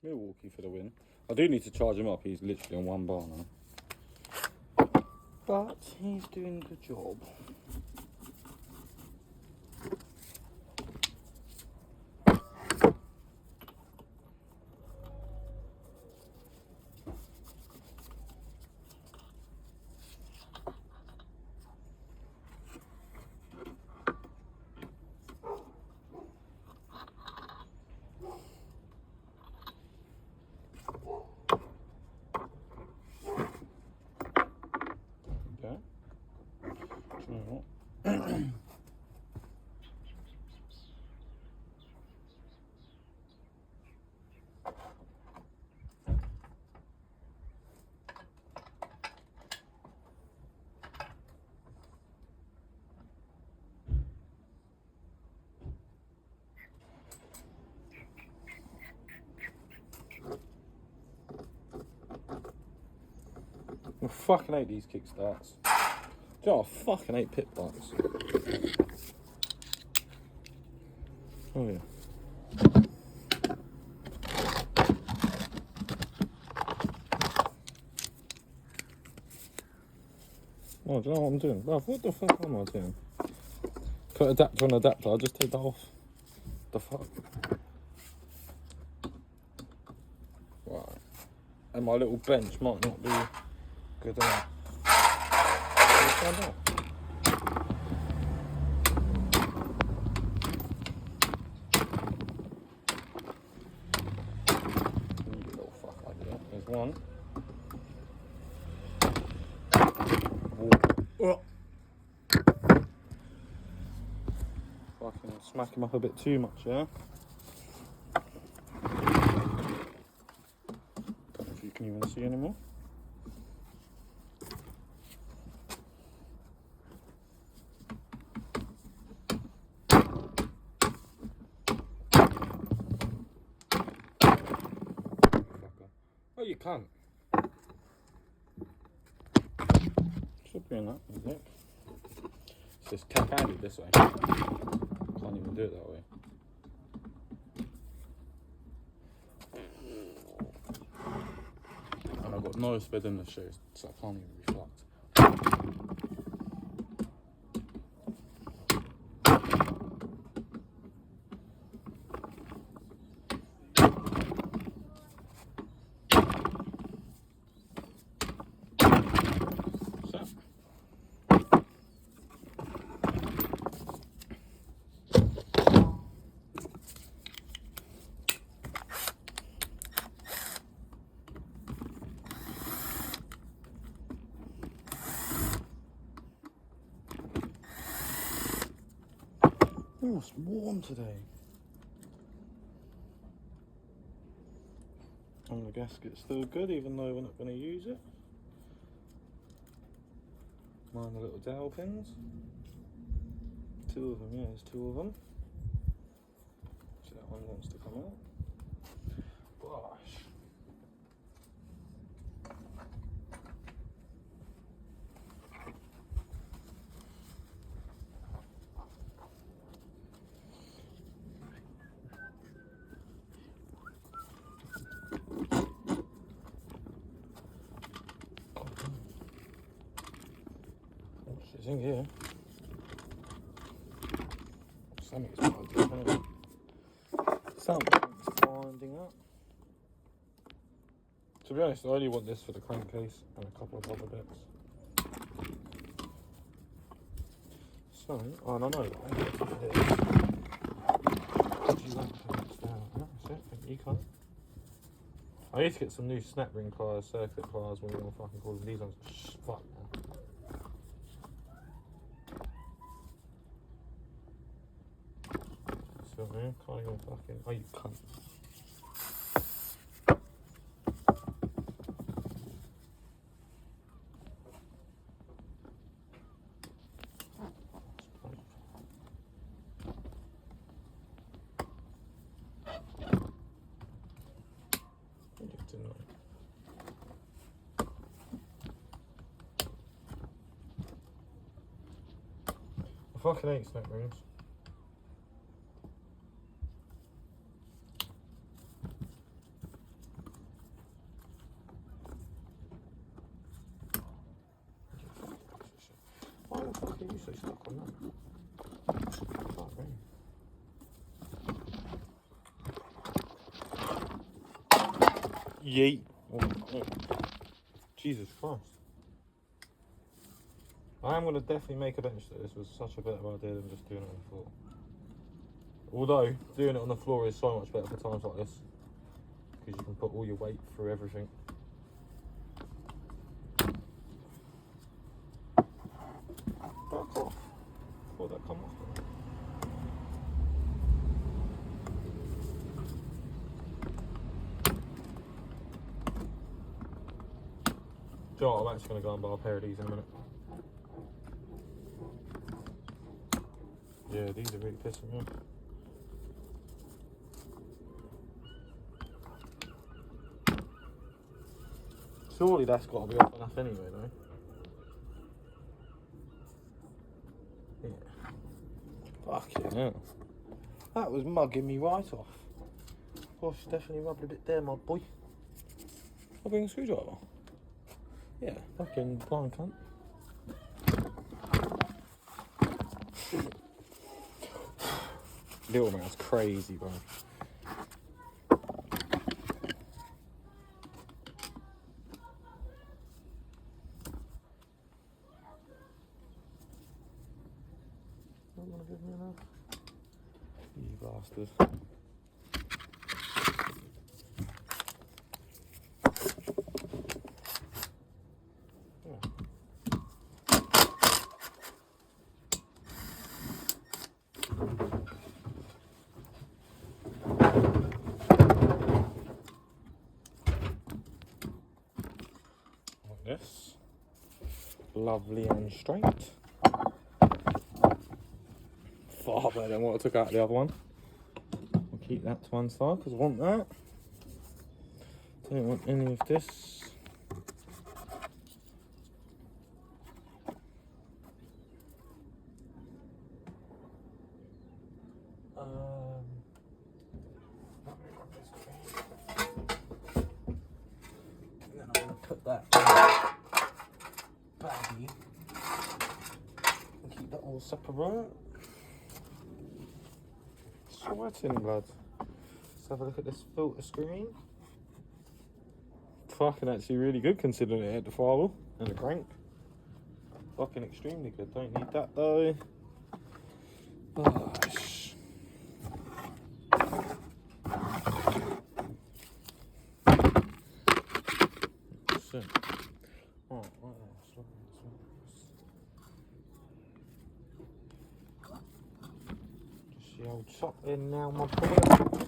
Milwaukee for the win. I do need to charge him up. He's literally on 1 bar now. But he's doing the job. Okay. Do you know what? I fucking hate these kickstarts. Do you know, I fucking hate pit bikes. Oh yeah. Oh, do you know what I'm doing? Bruv, what the fuck am I doing? Put adapter on adapter, I'll just take that off. The fuck? Right. And my little bench might not be good enough. Find out. You little fuck idea. There's one. Oh. Fucking smack him up a bit too much, yeah? Don't know if you can even see anymore. Oh, you can't. Should be in that, isn't it? It's just tap-handed this way. Can't even do it that way. And I've got no speed in the shoes, so I can't even be fucked. Oh, it's warm today. And the gasket's still good, even though we're not going to use it. Mind the little dowel pins. 2 of them, yeah, there's 2 of them. So that one wants to come out. Gosh. It's in here. Something's winding up. To be honest, I only want this for the crankcase and a couple of other bits. So, oh no, no, I need to do this. You won't put this down. That's it, you can't. I need to get some new snap ring pliers, circuit pliers, when we're fucking call them. These ones, fuck man. So man, can't even fucking, oh you cunt. I fucking hate snap rings. get you so stuck on that. Fuck me. Yeet. Oh. Jesus Christ. I am going to definitely make a bench that this was such a better idea than just doing it on the floor. Although, doing it on the floor is so much better for times like this. Because you can put all your weight through everything. Back off. Before that come off. Do you know what, I'm actually going to go and buy a pair of these in a minute. Yeah, these are really pissing me off. Surely that's got to be off enough anyway, though. Yeah. Fucking hell. That was mugging me right off. Gosh, definitely rubbed a bit there, my boy. I'll bring a screwdriver. Yeah, fucking blind cunt. Little man's crazy, bro. Not gonna give me enough. You bastard. This lovely and straight. Far better than what I took out of the other one. I'll keep that to one side because I want that. Don't want any of this. And then I'm going to put that baggy and keep that all separate. Sweating, blood. Let's have a look at this filter screen. Fucking actually really good considering it had the firewall and the crank. Fucking extremely good. Don't need that though. Gosh. Shit. Oh, what else? Just the old top in now, my boy.